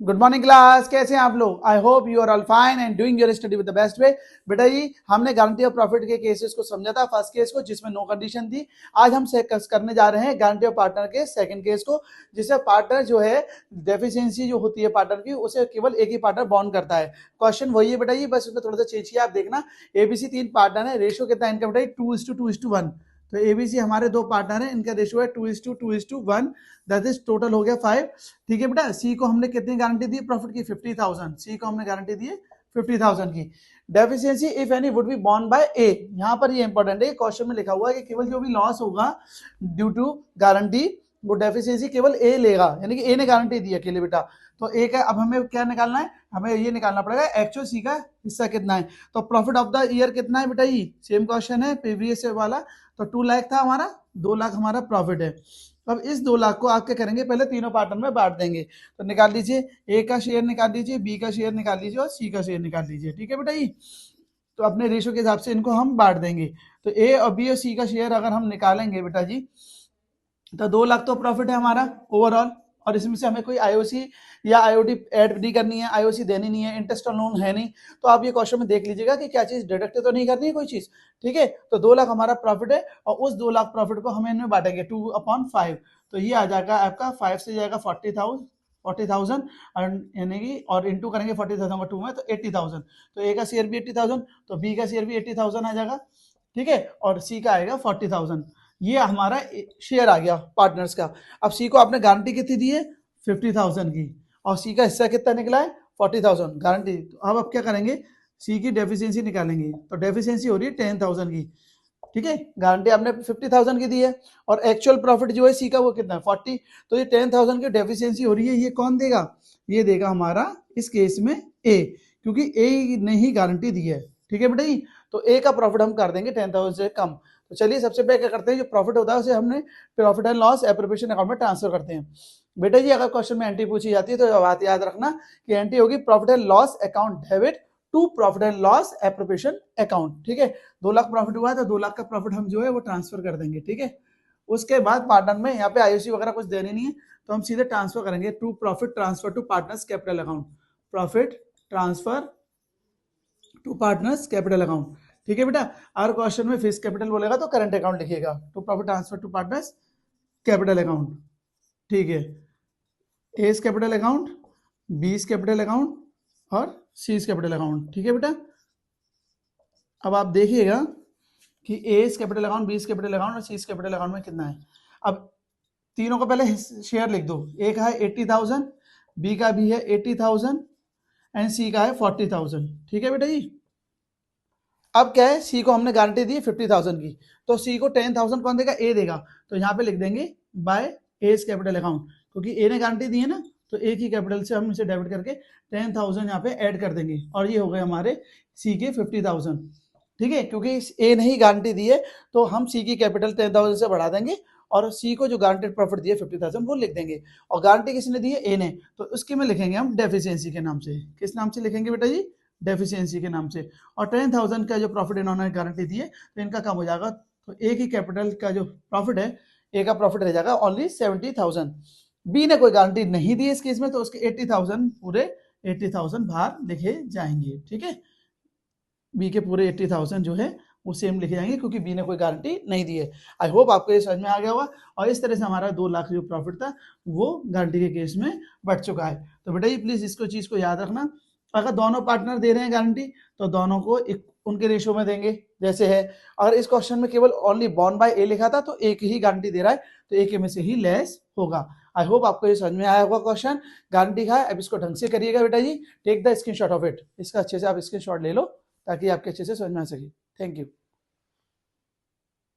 Good morning class, कैसे हैं आप लोग। I hope you are all fine and doing your study with the best way. बेटा जी, हमने गारंटी ऑफ प्रॉफिट के केसेस को समझा था, फर्स्ट केस को जिसमें नो कंडीशन थी। आज हम करने जा रहे हैं गारंटी ऑफ पार्टनर के सेकंड केस को, जिससे पार्टनर जो है डेफिशिएंसी जो होती है पार्टनर की, उसे केवल एक ही पार्टनर बॉन्ड करता है। क्वेश्चन वही है बेटा जी, बस उसमें थोड़ा सा चेंज किया। आप देखना, एबीसी 3 पार्टनर है, रेशियो कितना है इनका बेटा, 2:2:1। तो एबीसी हमारे 2 पार्टनर है, इनका रेशियो है 2:2:1, दैट इज टोटल हो गया 5। ठीक है बेटा, सी को हमने कितनी गारंटी दी प्रॉफिट की, 50,000। सी को हमने गारंटी दी 50,000 की। Deficiency if any would be borne by A. यहाँ पर ये इंपॉर्टेंट है, क्वेश्चन में लिखा हुआ है कि केवल जो भी लॉस होगा ड्यू टू गारंटी, वो डेफिशिएंसी केवल ए लेगा, यानी कि ए ने गारंटी दी अकेले बेटा। तो ए का अब हमें क्या निकालना है, हमें ये निकालना पड़ेगा एक्चुअल सी का हिस्सा कितना है। तो प्रॉफिट ऑफ द ईयर कितना है बेटा, ये सेम क्वेश्चन है प्रीवियस वाला। तो 2 लाख था हमारा, 2 लाख हमारा प्रॉफिट है। अब इस 2 लाख को आप क्या करेंगे, पहले तीनों पार्टनर में बांट देंगे। तो निकाल लीजिए, ए का शेयर निकाल लीजिए, बी का शेयर निकाल लीजिए और सी का शेयर निकाल लीजिए। ठीक है बेटा जी, तो अपने रेशो के हिसाब से इनको हम बांट देंगे। तो ए और बी और सी का शेयर अगर हम निकालेंगे बेटा जी, तो 2 लाख तो प्रॉफिट है हमारा ओवरऑल। और इसमें से हमें कोई आईओसी या आईओडी ऐड नहीं करनी है, आईओसी देनी नहीं है, इंटरेस्ट और लोन है नहीं। तो आप ये क्वेश्चन में देख लीजिएगा कि क्या चीज डिडक्ट तो नहीं करनी है कोई चीज। ठीक है, तो 2 लाख हमारा प्रॉफिट है और उस 2 लाख प्रॉफिट को हम इनमें बांटेंगे 2/5। तो ये आ जाएगा आपका 5 से जाएगा 40,000 यानी कि, और इंटू करेंगे 40,000 को 2 में, तो 80,000। तो ए का शेयर भी 80,000, तो बी का शेयर भी 80,000 आ जाएगा। ठीक है, और सी का आएगा 40,000। ये हमारा शेयर आ गया पार्टनर्स का। अब सी को आपने गारंटी कितनी दी है, 50,000 की, और सी का हिस्सा कितना निकला है, 40,000 गारंटी। तो अब क्या करेंगे, सी की डेफिशिएंसी निकालेंगे। तो डेफिशिएंसी हो रही है 10,000 की। ठीक है, गारंटी आपने 50,000 की दी है और एक्चुअल प्रॉफिट जो है सी का वो कितना है, 40। तो ये 10,000 की डेफिशिएंसी हो रही है, ये कौन देगा, ये देगा हमारा इस केस में ए, क्योंकि ए ने ही गारंटी दी है। ठीक है बेटा जी, तो ए का प्रॉफिट हम कर देंगे 10,000 से कम। तो चलिए सबसे पहले क्या करते हैं, जो प्रॉफिट होता है उसे हमने profit and loss appropriation account में ट्रांसफर करते हैं। बेटा जी, अगर क्वेश्चन में एंट्री पूछी जाती है तो बात याद रखना कि एंट्री होगी profit and loss account debit to profit and loss appropriation account. ठीक है, 2 लाख प्रॉफिट हुआ है तो 2 लाख का प्रॉफिट हम जो है वो ट्रांसफर कर देंगे। ठीक है, उसके बाद पार्टनर में यहाँ पे आईओसी वगैरह कुछ देनी नहीं है, तो हम सीधे ट्रांसफर करेंगे to profit transfer to partners capital account, profit transfer to partners capital account. ठीक है बेटा, अगर क्वेश्चन में फिक्स कैपिटल बोलेगा तो करंट अकाउंट लिखिएगा, to profit transfer to partners capital account. ठीक है, A capital account, B capital account और सी कैपिटल अकाउंट। ठीक है बेटा, अब आप देखिएगा कि A capital account, B capital account और सी कैपिटल अकाउंट में कितना है। अब तीनों को पहले शेयर लिख दो, ए का है 80,000, बी का भी है 80,000 एंड सी का है 40,000। ठीक है बेटा जी, अब क्या है, सी को हमने गारंटी दी 50,000 की, तो सी को 10,000 कौन देगा, ए देगा। तो यहाँ पे लिख देंगे बाय एज कैपिटल अकाउंट, क्योंकि ए ने गारंटी दी है ना, तो ए की कैपिटल से हम इसे डेबिट करके 10,000 यहाँ पे ऐड कर देंगे, और ये हो गए हमारे सी के 50,000। ठीक है, क्योंकि ए ने ही गारंटी दी है तो हम सी की कैपिटल 10,000 से बढ़ा देंगे और सी को जो गारंटेड प्रॉफिट दिए 50,000 वो लिख देंगे। और गारंटी किसने दी है, ए ने, तो उसके में लिखेंगे हम डेफिशिएंसी के नाम से। किस नाम से लिखेंगे बेटा जी, डेफिशिएंसी के नाम से। और 10,000 का जो प्रॉफिट इन्होंने गारंटी दी है तो इनका कम हो जाएगा, तो ए की कैपिटल का जो प्रॉफिट है, ए का प्रॉफिट रह जाएगा ओनली 70,000। बी ने कोई गारंटी नहीं दी इस केस में, तो उसके 80,000 पूरे 80,000 बाहर लिखे जाएंगे। ठीक है, बी के पूरे 80,000 जो है वो सेम लिखे जाएंगे, क्योंकि बी ने कोई गारंटी नहीं दी है। आई होप आपको ये समझ में आ गया होगा। और इस तरह से हमारा 2 लाख जो प्रॉफिट था वो गारंटी के केस में बढ़ चुका है। तो बेटा ये प्लीज इसको चीज को याद रखना, अगर दोनों पार्टनर दे रहे हैं गारंटी तो दोनों को एक उनके रेशियो में देंगे जैसे है। अगर इस क्वेश्चन में केवल ओनली बॉन्ड बाय ए लिखा था तो एक ही गारंटी दे रहा है, तो एक में से ही लेस होगा। आई होप आपको ये समझ में आया होगा क्वेश्चन, गारंटी का है। अब इसको ढंग से करिएगा बेटा जी, take the screenshot of it, इसका अच्छे से आप स्क्रीनशॉट ले लो ताकि आपके अच्छे से समझ में आ सके। Thank you.